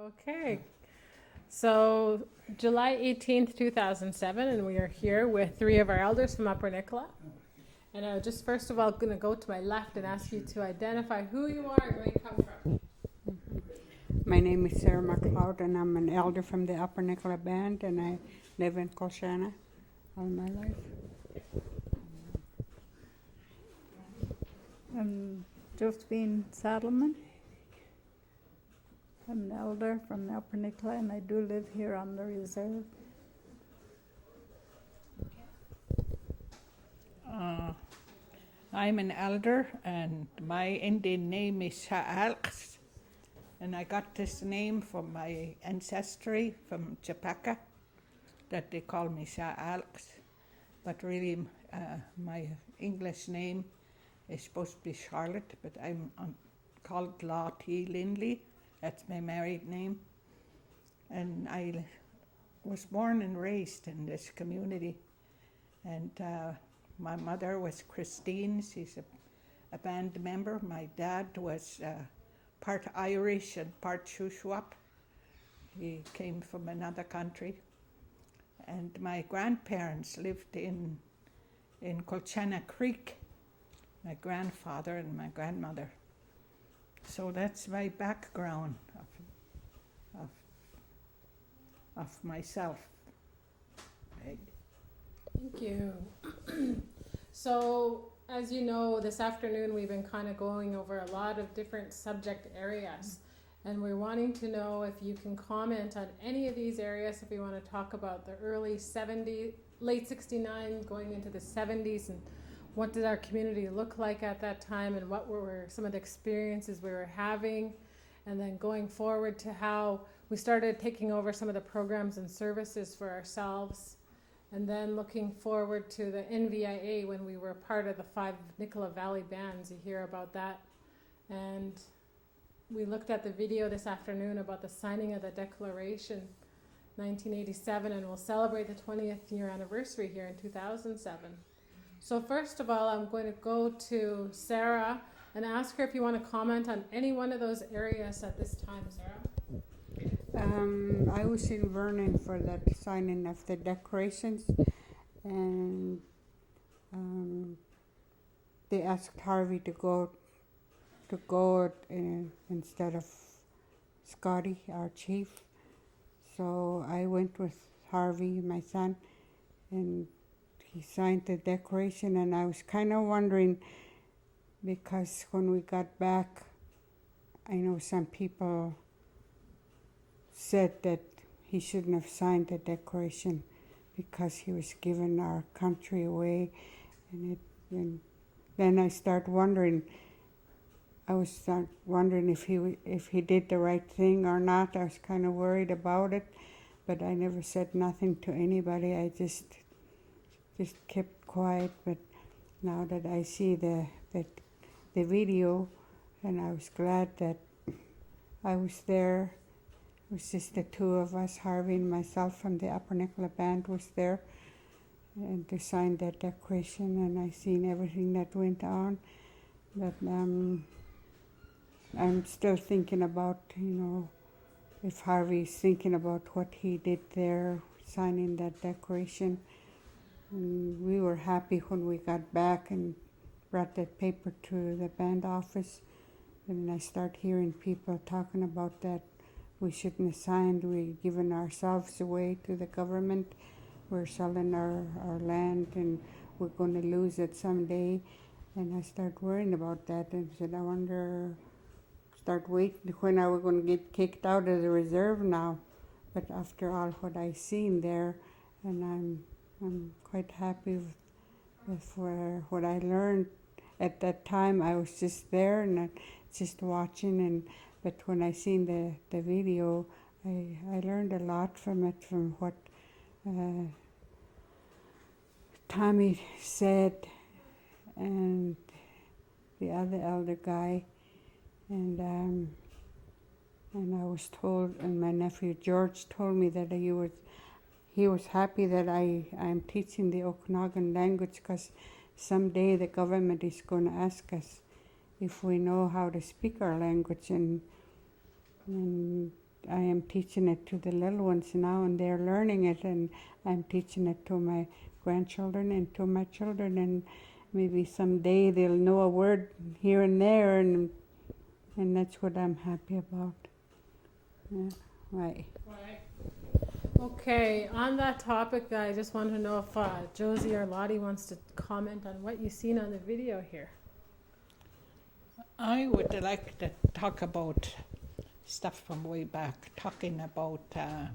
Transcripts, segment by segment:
Okay, so July 18th, 2007, and we are here with three of our elders from Upper Nicola. And I'm just first of all going to go to my left and ask you to identify who you are and where you come from. My name is Sarah McLeod, and I'm an elder from the Upper Nicola Band, and I live in Colchana all my life. I'm Josephine Saddleman. I'm an elder from the Upper Nicola, and I do live here on the reserve. I'm an elder, and my Indian name is Sha'alks, and I got this name from my ancestry from Chapaka, that they call me Sha'alks, but really my English name is supposed to be Charlotte, but I'm called Lottie Lindley. That's my married name, and I was born and raised in this community, and my mother was Christine. She's a band member. My dad was part Irish and part Shuswap. He came from another country. And my grandparents lived in Colchana Creek, my grandfather and my grandmother. So that's my background of myself. Thank you. So, as you know, this afternoon we've been kind of going over a lot of different subject areas, and we're wanting to know if you can comment on any of these areas, if we want to talk about the early 70s, late 69, going into the 70s, and what did our community look like at that time, and what were some of the experiences we were having, and then going forward to how we started taking over some of the programs and services for ourselves. And then looking forward to the NVIA when we were part of the 5 Nicola Valley bands. You hear about that. And we looked at the video this afternoon about the signing of the Declaration 1987, and we'll celebrate the 20th year anniversary here in 2007. So first of all, I'm going to go to Sarah and ask her if you want to comment on any one of those areas at this time, Sarah. I was in Vernon for that signing of the decorations, and they asked Harvey to go instead of Scotty, our chief. So I went with Harvey, my son, and he signed the declaration. And I was kind of wondering, because when we got back, I know some people said that he shouldn't have signed the declaration because he was giving our country away, and then I start wondering. I was start wondering if he did the right thing or not. I was kind of worried about it, but I never said nothing to anybody. I just kept quiet. But now that I see the video, and I was glad that I was there. It was just the two of us, Harvey and myself from the Upper Nicola Band was there, and to sign that declaration, and I seen everything that went on. But I'm still thinking about, if Harvey's thinking about what he did there, signing that declaration. And we were happy when we got back and brought that paper to the band office, and I start hearing people talking about that. We shouldn't have signed. We're giving ourselves away to the government. We're selling our land, and we're going to lose it someday. And I start worrying about that, and said, start waiting when are we going to get kicked out of the reserve now. But after all what I seen there, and I'm quite happy with what I learned at that time. I was just there and just watching, but when I seen the video, I learned a lot from it, from what Tommy said and the other elder guy, and I was told, and my nephew George told me that he was happy that I'm teaching the Okanagan language, because someday the government is going to ask us if we know how to speak our language, and I am I'm teaching it to the little ones now, and they're learning it, and I'm teaching it to my grandchildren and to my children, and maybe someday they'll know a word here and there, and that's what I'm happy about. Yeah, right. Okay, on that topic, I just want to know if Josie or Lottie wants to comment on what you've seen on the video here. I would like to talk about stuff from way back, talking about, how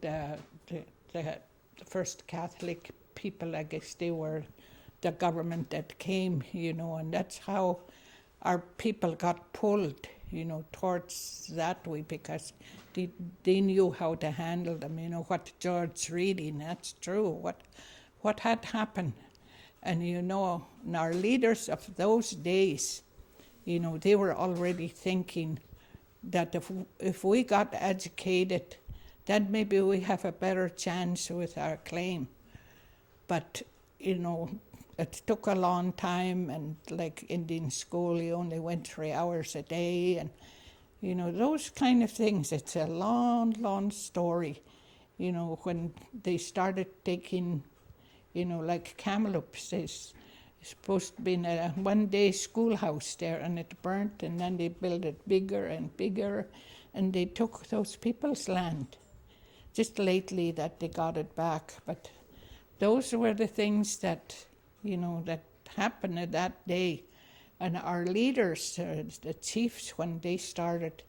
the first Catholic people, I guess they were the government that came, and that's how our people got pulled, towards that way, because they knew how to handle them, what George reading, that's true, what had happened. And our leaders of those days, they were already thinking that if we got educated, then maybe we have a better chance with our claim. But, it took a long time, and like Indian school, you only went 3 hours a day, and, those kind of things. It's a long, long story, when they started taking, like Kamloops, there's supposed to be a one-day schoolhouse there, and it burnt, and then they built it bigger and bigger, and they took those people's land. Just lately that they got it back, but those were the things that, that happened at that day. And our leaders, the chiefs, when they started,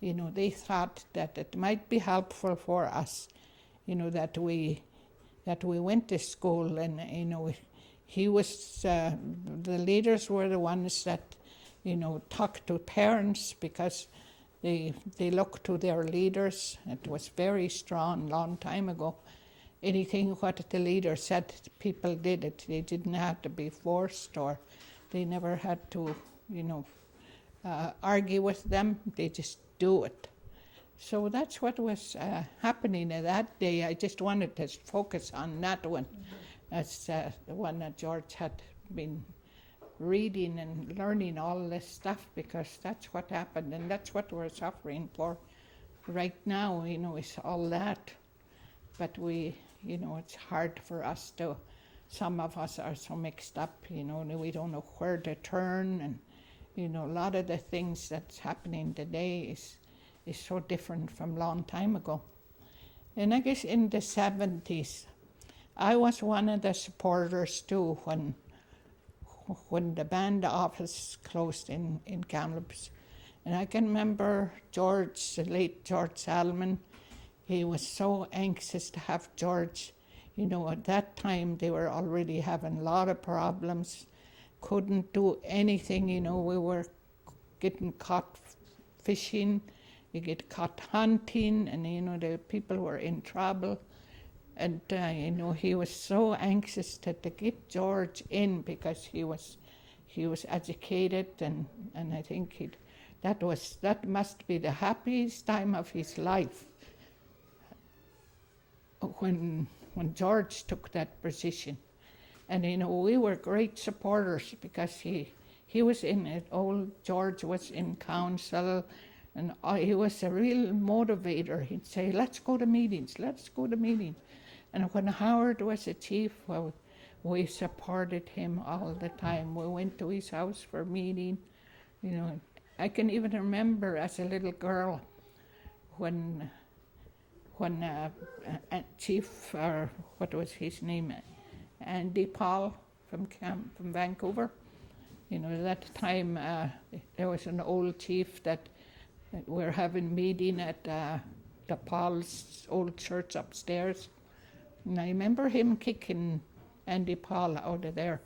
they thought that it might be helpful for us, that we went to school, and he was the leaders were the ones that talked to parents, because they looked to their leaders. It was very strong, long time ago. Anything what the leader said, people did it. They didn't have to be forced, or they never had to argue with them. They just do it. So that's what was happening that day. I just wanted to focus on that one. That's the one that George had been reading and learning all this stuff, because that's what happened, and that's what we're suffering for right now, is all that. But it's hard for us to, some of us are so mixed up, we don't know where to turn, and a lot of the things that's happening today is so different from a long time ago. And I guess in the 70s, I was one of the supporters too when the band office closed in Kamloops. And I can remember the late George Saddleman. He was so anxious to have George. At that time they were already having a lot of problems, couldn't do anything. We were getting caught fishing, you get caught hunting, and the people were in trouble. And he was so anxious to get George in, because he was educated, and I think that must be the happiest time of his life, when George took that position. And we were great supporters, because he was in it. Old George was in council, and he was a real motivator. He'd say, let's go to meetings. And when Howard was a chief, well, we supported him all the time. We went to his house for meeting. I can even remember as a little girl when Chief, or what was his name, Andy Paul from Vancouver. That time there was an old chief that we're having meeting at the Paul's old church upstairs. And I remember him kicking Andy Paul out of there.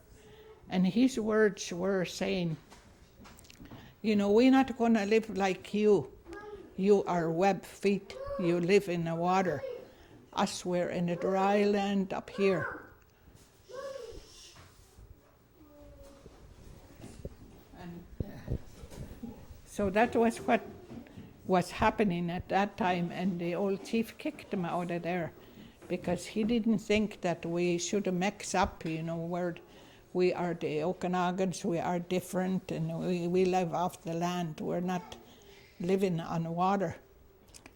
And his words were saying, we're not going to live like you. You are web feet. You live in the water. Us, we're in a dry land up here. And so that was what was happening at that time, and the old chief kicked him out of there, because he didn't think that we should mix up, where we are the Okanagans, we are different, and we live off the land. We're not living on water.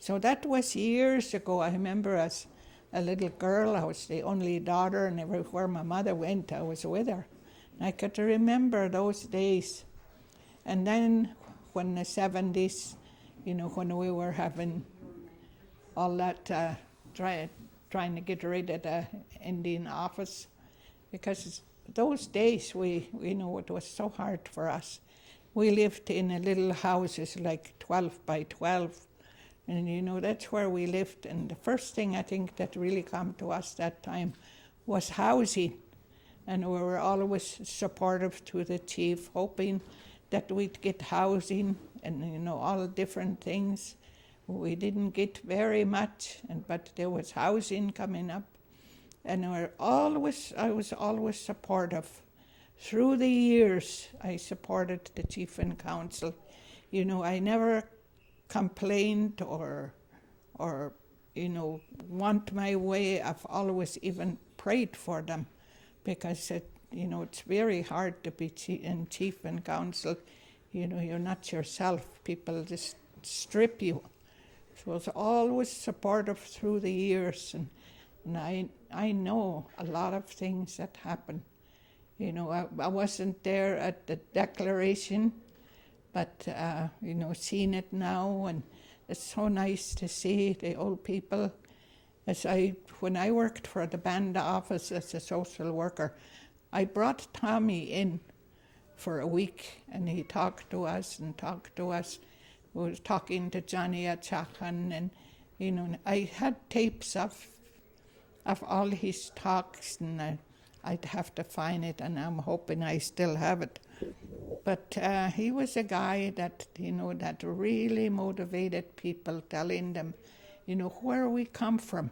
So that was years ago. I remember as a little girl, I was the only daughter, and everywhere my mother went, I was with her. I could remember those days. And then when the 70s, when we were having all that, trying to get rid of the Indian office, because those days, it was so hard for us. We lived in a little houses like 12 by 12, and that's where we lived. And the first thing I think that really came to us that time was housing. And we were always supportive to the chief, hoping that we'd get housing and, all different things. We didn't get very much, but there was housing coming up. And I was always supportive. Through the years, I supported the chief and council. I never complained or want my way. I've always even prayed for them. Because it's very hard to be in chief and council. You're not yourself. People just strip you. So I was always supportive through the years, and I know a lot of things that happen. I wasn't there at the Declaration, but seeing it now, and it's so nice to see the old people. When I worked for the band office as a social worker, I brought Tommy in for a week, and he talked to us. We was talking to Johnny Achakan, and I had tapes of all his talks, and I'd have to find it, and I'm hoping I still have it. But he was a guy that that really motivated people, telling them, where we come from.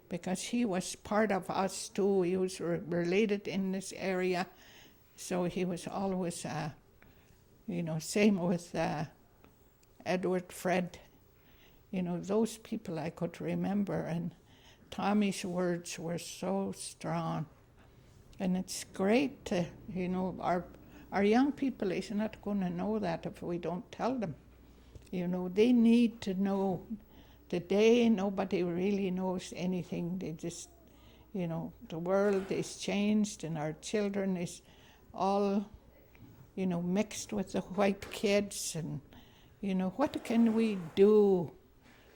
Because he was part of us too. He was related in this area. So he was always, same with Edward Fred. Those people I could remember. And Tommy's words were so strong. And it's great to, our young people is not going to know that if we don't tell them. They need to know. Today, nobody really knows anything. They just, the world is changed, and our children is all, mixed with the white kids. And, what can we do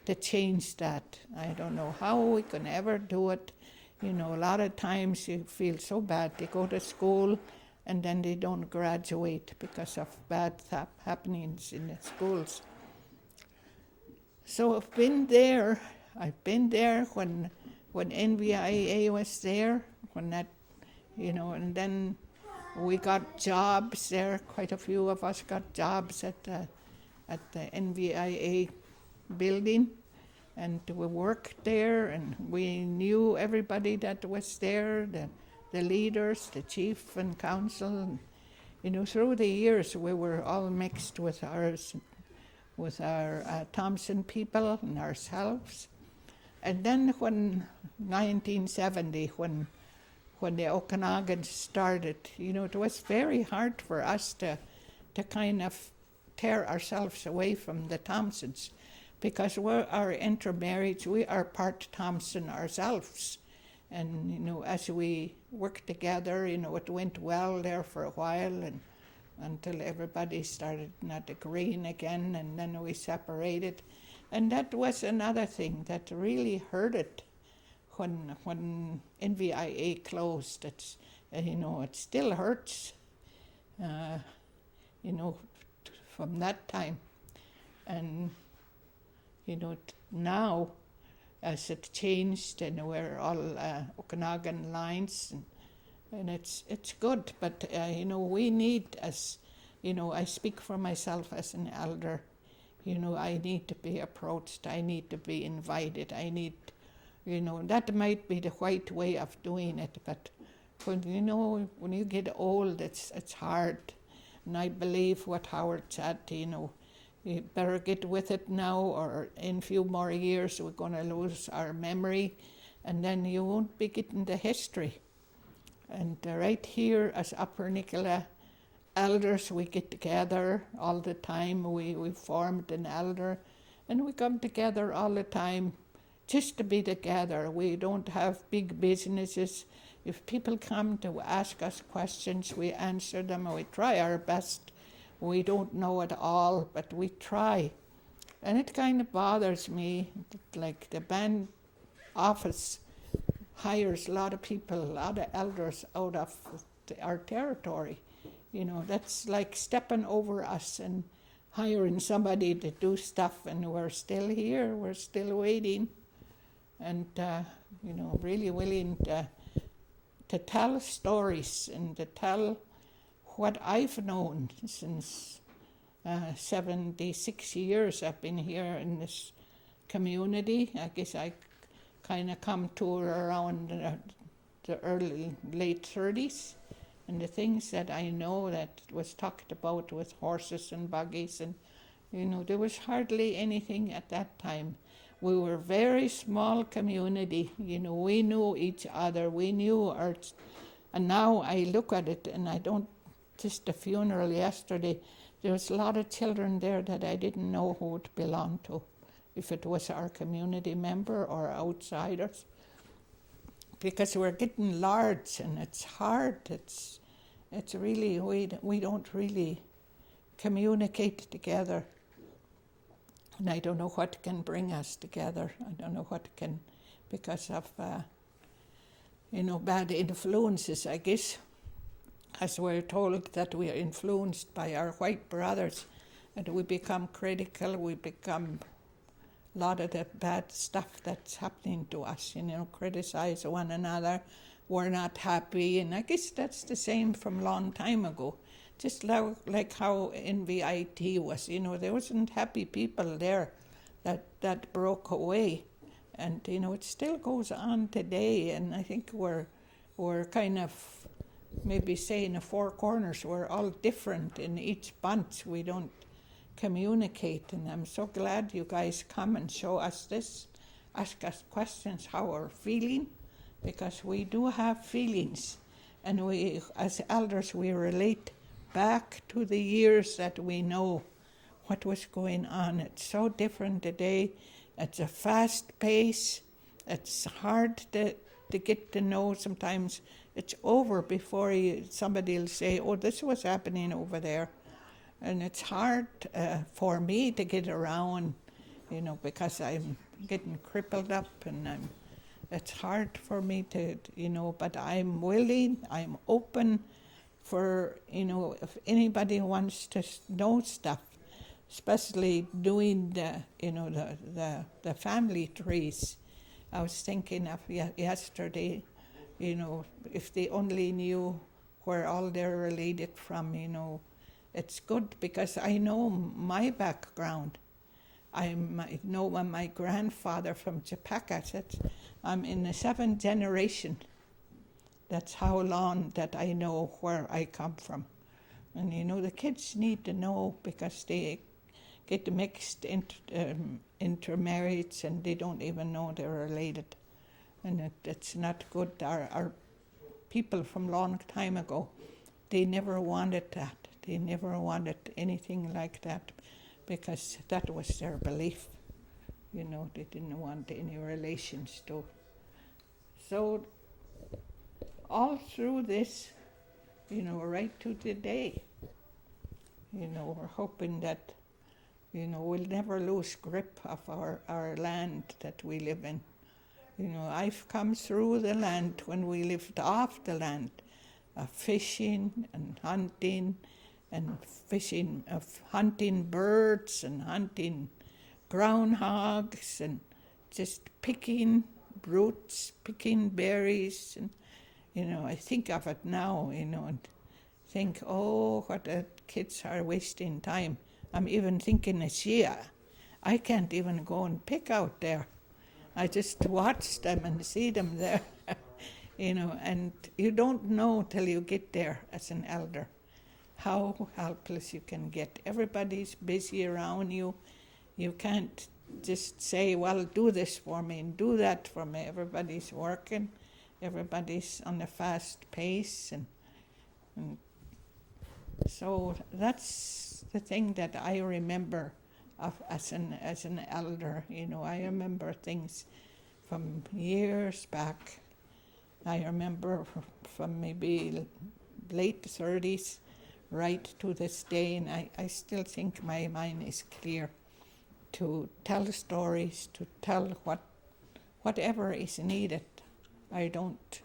to change that? I don't know how we can ever do it. A lot of times you feel so bad. They go to school, and then they don't graduate because of bad happenings in the schools. So I've been there when NVIA was there, when that, and then we got jobs there. Quite a few of us got jobs at the NVIA building, and we worked there, and we knew everybody that was there, the leaders, the chief and council. And, through the years we were all mixed with our Thompson people and ourselves. And then when 1970, when the Okanagan started, it was very hard for us to kind of tear ourselves away from the Thompsons, because we're our intermarriage, we are part Thompson ourselves. And, as we worked together, it went well there for a while, and until everybody started not agreeing again, and then we separated. And that was another thing that really hurt it when NVIA closed. It's, it still hurts, from that time. And, now, as it changed, and we're all Okanagan lines, and it's good, but we need, as I speak for myself as an elder, I need to be approached, I need to be invited, I need, that might be the white way of doing it, but when you get old, it's hard. And I believe what Howard said, you better get with it now, or in a few more years we're going to lose our memory, and then you won't be getting the history. And right here as Upper Nicola elders, we get together all the time. We formed an elder And we come together all the time just to be together. We don't have big businesses. If people come to ask us questions, we answer them and we try our best. We don't know it all, but we try. And it kind of bothers me, like the band office hires a lot of people, a lot of elders out of our territory. You know, that's like stepping over us and hiring somebody to do stuff, and we're still here, we're still waiting, and, you know, really willing to tell stories and to tell what I've known since 76 years I've been here in this community. I guess I kind of come to around the late 30s, and the things that I know that was talked about with horses and buggies, and you know, there was hardly anything at that time. We were a very small community, you know, we knew each other, we knew our, and now I look at it and I don't, just the funeral yesterday, there was a lot of children there that I didn't know who it belonged to, if it was our community member or outsiders, because we're getting large and it's hard. It's really, we don't really communicate together. And I don't know what can bring us together. I don't know what can, because of, you know, bad influences, I guess. As we're told that we are influenced by our white brothers, and we become critical, we become a lot of the bad stuff that's happening to us, you know, criticize one another, we're not happy, and I guess that's the same from a long time ago. Just like how NVIT was, you know, there wasn't happy people there that broke away. And, you know, it still goes on today, and I think we're kind of maybe saying the four corners, we're all different in each bunch. We don't communicate, and I'm so glad you guys come and show us this, ask us questions how we're feeling, because we do have feelings, and we, as elders, we relate back to the years that we know what was going on. It's so different today. It's a fast pace. It's hard to get to know. Sometimes it's over before somebody will say, oh, this was happening over there. And it's hard for me to get around, you know, because I'm getting crippled up, and it's hard for me to, you know, but I'm willing, I'm open for, you know, if anybody wants to know stuff, especially doing the, you know, the family trees. I was thinking of yesterday, you know, if they only knew where all they're related from, you know, it's good because I know my background. I know my grandfather from Chapaka. I'm in the 7th generation. That's how long that I know where I come from. And you know, the kids need to know because they get mixed intermarriage and they don't even know they're related. And it's not good. Our people from long time ago, they never wanted that. They never wanted anything like that because that was their belief. You know, they didn't want any relations to. So all through this, you know, right to today, you know, we're hoping that, you know, we'll never lose grip of our land that we live in. You know, I've come through the land when we lived off the land, fishing and hunting hunting birds and hunting groundhogs and just picking roots, picking berries. And, you know, I think of it now, you know, and think, oh, what the kids are wasting time. I'm even thinking of Shia. I can't even go and pick out there. I just watch them and see them there, you know, and you don't know till you get there as an elder how helpless you can get. Everybody's busy around you. You can't just say, well, do this for me and do that for me. Everybody's working. Everybody's on a fast pace. And so that's the thing that I remember as an elder. You know, I remember things from years back. I remember from maybe late 30s right to this day, and I still think my mind is clear to tell stories, to tell whatever is needed. I don't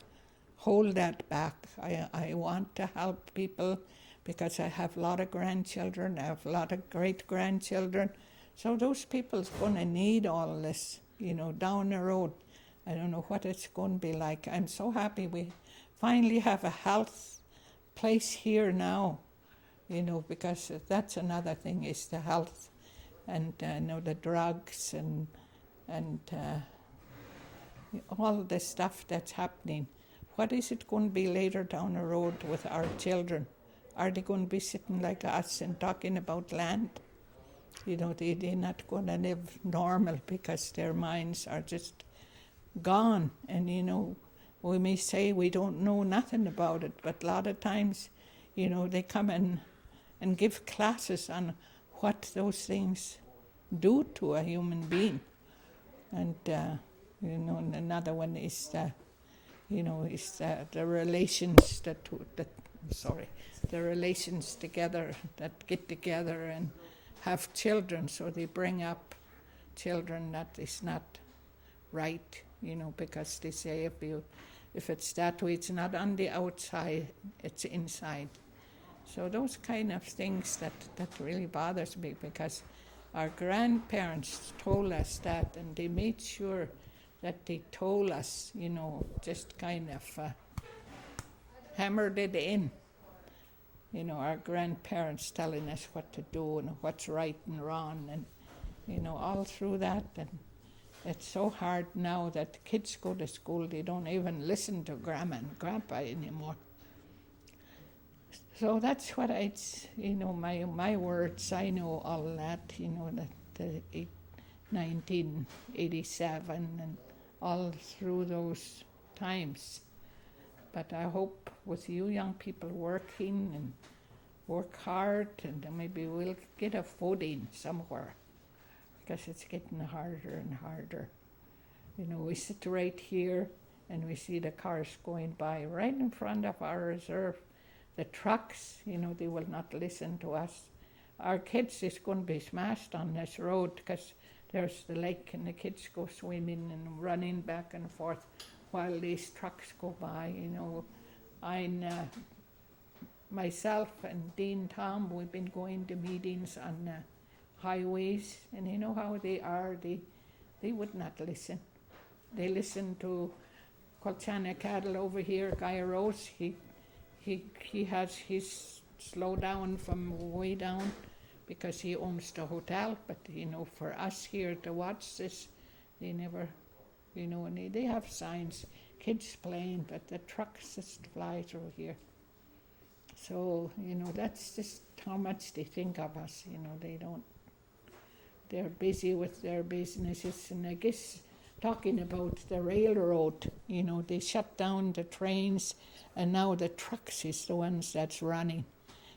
hold that back. I want to help people because I have a lot of grandchildren, I have a lot of great-grandchildren. So those people's going to need all this, you know, down the road. I don't know what it's going to be like. I'm so happy we finally have a health place here now, you know, because that's another thing is the health and you know, the drugs and all the stuff that's happening. What is it going to be later down the road with our children? Are they going to be sitting like us and talking about land? You know, they're not going to live normal because their minds are just gone. And, you know, we may say we don't know nothing about it, but a lot of times, you know, they come in and give classes on what those things do to a human being. And, you know, and another one is the relations the relations together that get together and have children, so they bring up children that is not right, you know, because they say if it's that way, it's not on the outside, it's inside. So those kind of things that really bothers me, because our grandparents told us that, and they made sure that they told us, you know, just kind of hammered it in. You know, our grandparents telling us what to do and what's right and wrong, and, you know, all through that. And it's so hard now that kids go to school, they don't even listen to grandma and grandpa anymore. So that's what you know, my words, I know all that, you know, that 1987 and all through those times. But I hope with you young people working and work hard, and maybe we'll get a footing somewhere, because it's getting harder and harder. You know, we sit right here and we see the cars going by right in front of our reserve. The trucks, you know, they will not listen to us. Our kids is going to be smashed on this road because there's the lake and the kids go swimming and running back and forth while these trucks go by, you know. Myself and Dean Tom, we've been going to meetings on highways, and you know how they are, they would not listen. They listen to Colchana Cattle over here, Guy Rose, he has his slow down from way down because he owns the hotel, but you know, for us here to watch this, they never, you know, and they have signs, kids playing, but the trucks just fly through here. So, you know, that's just how much they think of us, you know, they're busy with their businesses, and I guess talking about the railroad, you know, they shut down the trains, and now the trucks is the ones that's running.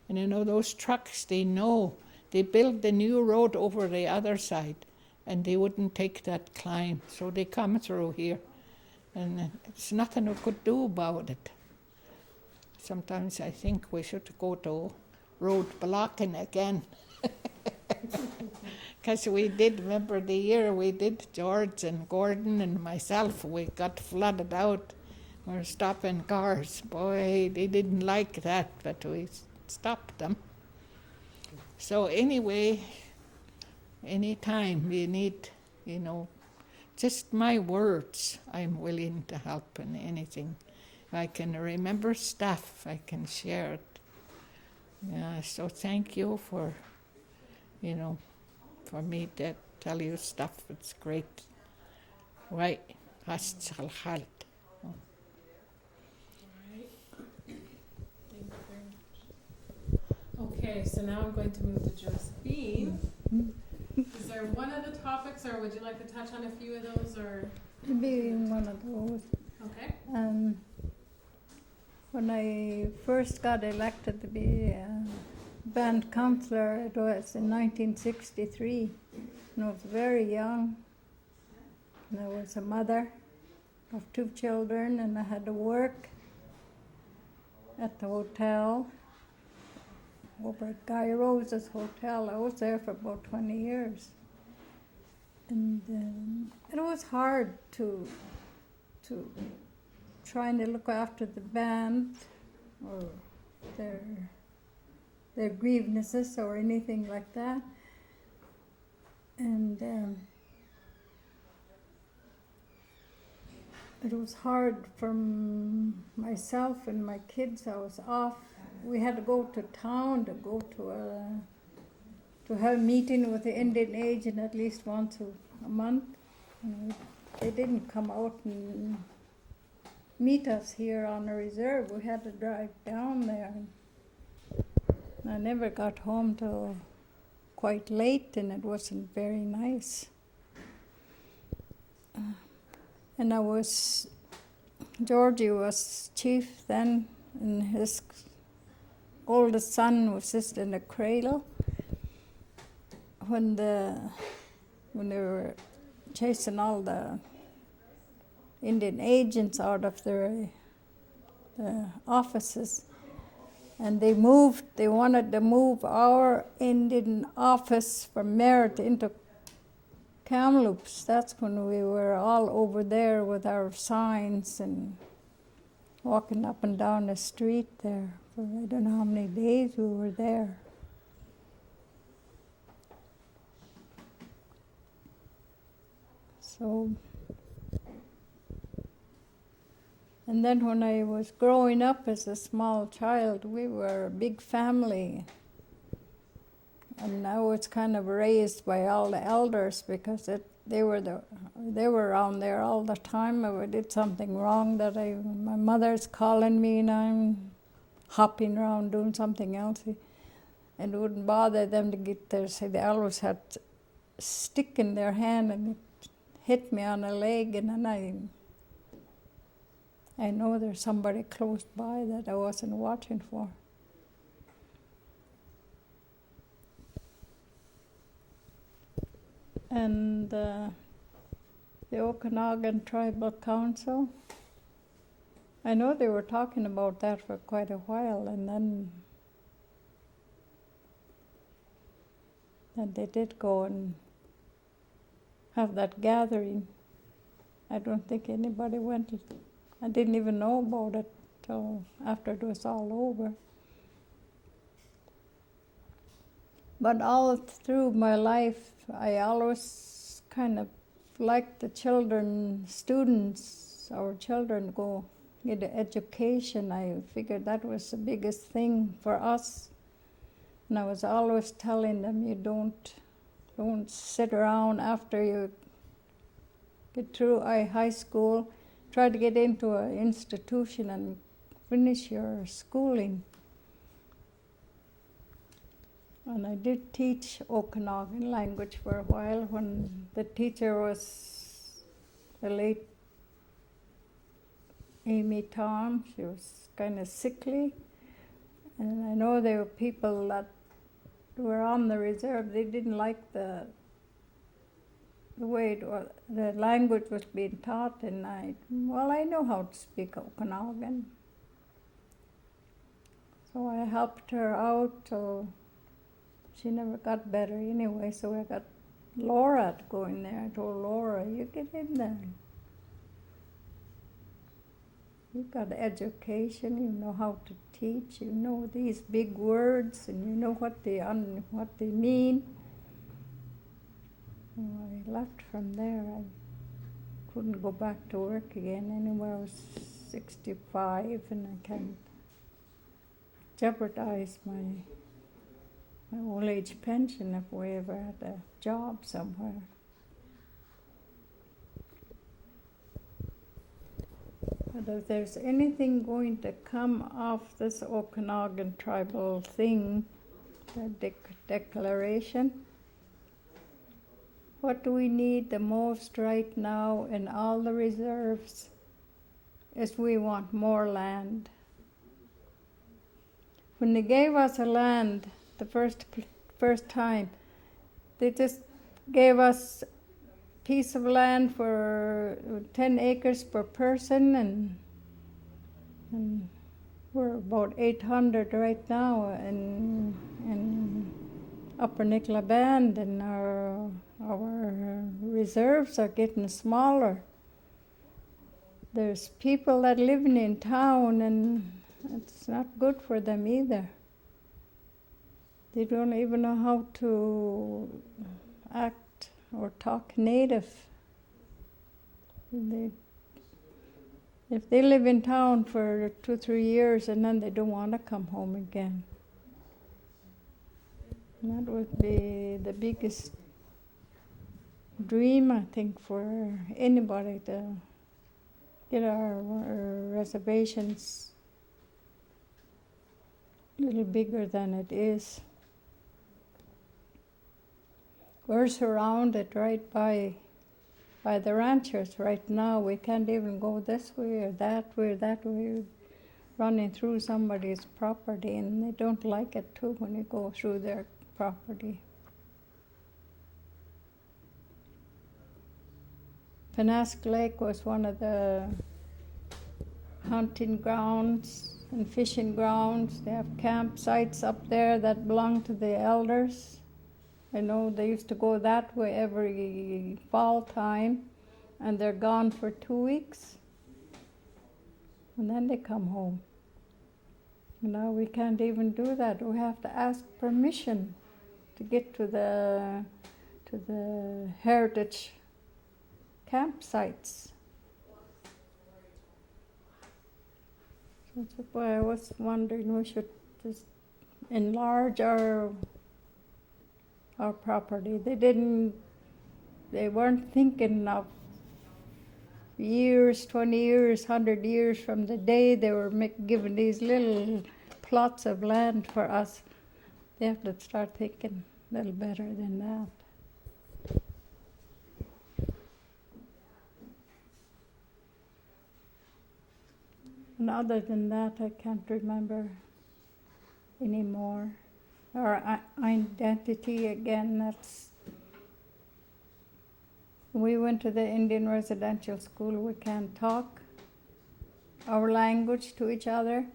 And you know, those trucks, they know, they built the new road over the other side, and they wouldn't take that climb, so they come through here, and it's nothing we could do about it. Sometimes I think we should go to road blocking again. Because we did, remember the year we did, George and Gordon and myself, we got flooded out. We were stopping cars. Boy, they didn't like that, but we stopped them. So anyway, anytime you need, you know, just my words, I'm willing to help in anything. If I can remember stuff, I can share it. Yeah, so thank you for, you know, for me to tell you stuff. It's great. Right. Okay, so now I'm going to move to Josephine. Is there one of the topics, or would you like to touch on a few of those, or? Maybe one of those. Okay. When I first got elected to be band counselor, it was in 1963. and I was very young. And I was a mother of 2 children, and I had to work at the hotel over at Guy Rose's hotel. I was there for about 20 years. And it was hard to trying to look after the band or their grievances or anything like that. And it was hard for myself and my kids. I was off. We had to go to town to go to have a meeting with the Indian agent at least once a month. And they didn't come out and meet us here on the reserve. We had to drive down there. And I never got home till quite late, and it wasn't very nice. And Georgie was chief then, and his oldest son was just in the cradle. When they were chasing all the Indian agents out of their offices, and they wanted to move our Indian office from Merritt into Kamloops. That's when we were all over there with our signs and walking up and down the street there for I don't know how many days we were there. So, and then when I was growing up as a small child, we were a big family. And I was kind of raised by all the elders because they were around there all the time. If I did something wrong my mother's calling me and I'm hopping around doing something else. And it wouldn't bother them to get there. So they always had a stick in their hand and it hit me on the leg, and then I know there's somebody close by that I wasn't watching for. And the Okanagan Tribal Council, I know they were talking about that for quite a while, and then they did go and have that gathering. I don't think anybody went. I didn't even know about it till after it was all over. But all through my life, I always kind of liked the our children go get an education. I figured that was the biggest thing for us. And I was always telling them, you don't sit around after you get through high school. Try to get into an institution and finish your schooling. And I did teach Okanagan language for a while when the teacher was the late Amy Tom. She was kind of sickly. And I know there were people that were on the reserve. They didn't like the way the language was being taught, and I know how to speak Okanagan. So I helped her out till she never got better anyway, so I got Laura to go in there. I told Laura, you get in there. You've got education, you know how to teach, you know these big words, and you know what they mean. I left from there. I couldn't go back to work again anyway. I was 65 and I can't jeopardize my old age pension if we ever had a job somewhere. But if there's anything going to come off this Okanagan tribal thing, the declaration, what do we need the most right now in all the reserves is we want more land. When they gave us a land the first time, they just gave us piece of land for 10 acres per person, and we're about 800 right now in Upper Nicola Band, and our reserves are getting smaller. There's people that living in town, and it's not good for them either. They don't even know how to act or talk native. If they live in town for 2-3 years and then they don't want to come home again. And that would be the biggest dream, I think, for anybody to get our reservations a little bigger than it is. We're surrounded right by the ranchers right now. We can't even go this way or that way or that way, running through somebody's property, and they don't like it too when you go through their property. Penasque Lake was one of the hunting grounds and fishing grounds. They have campsites up there that belong to the elders. I know they used to go that way every fall time, and they're gone for 2 weeks, and then they come home. Now we can't even do that. We have to ask permission to get to the heritage campsites. So that's why I was wondering we should just enlarge our property. They weren't thinking of years, 20 years, 100 years from the day they were giving these little plots of land for us. They have to start thinking a little better than that. And other than that, I can't remember anymore. Our identity, again, that's... We went to the Indian residential school. We can't talk our language to each other.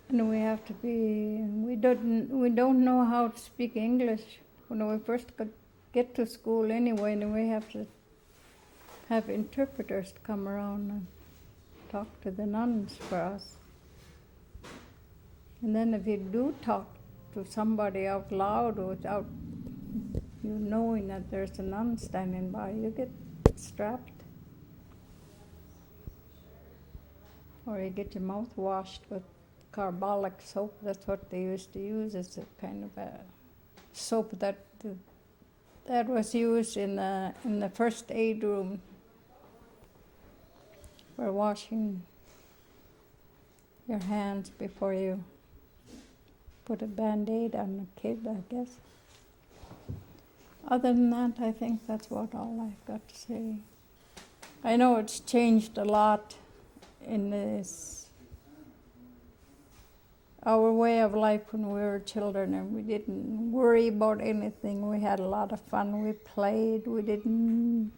And we have to be... We don't know how to speak English when we first get to school anyway, and we have to have interpreters to come around and talk to the nuns for us. And then if you do talk to somebody out loud without you knowing that there's a nun standing by, you get strapped. Or you get your mouth washed with carbolic soap. That's what they used to use. It's a kind of a soap that was used in the first aid room for washing your hands before you put a Band-Aid on a kid, I guess. Other than that, I think that's what all I've got to say. I know it's changed a lot in this, our way of life when we were children, and we didn't worry about anything. We had a lot of fun. We played. We didn't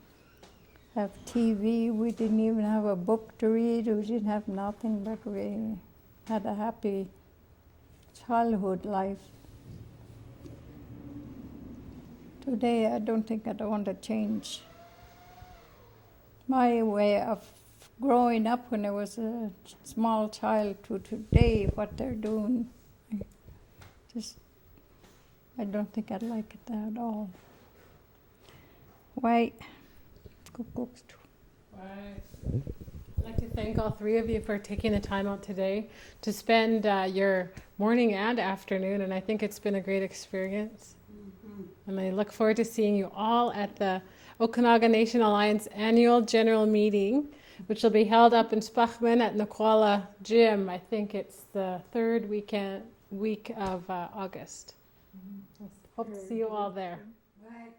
have TV. We didn't even have a book to read. We didn't have nothing, but we had a happy childhood life. Today, I don't think I want to change my way of growing up when I was a small child to today, what they're doing. I don't think I'd like it at all. Why? I'd like to thank all three of you for taking the time out today to spend your morning and afternoon, and I think it's been a great experience. And I look forward to seeing you all at the Okanagan Nation Alliance annual general meeting, which will be held up in Spachman at Nicola Gym. I think it's the third week of August. Hope to see you all there. Right.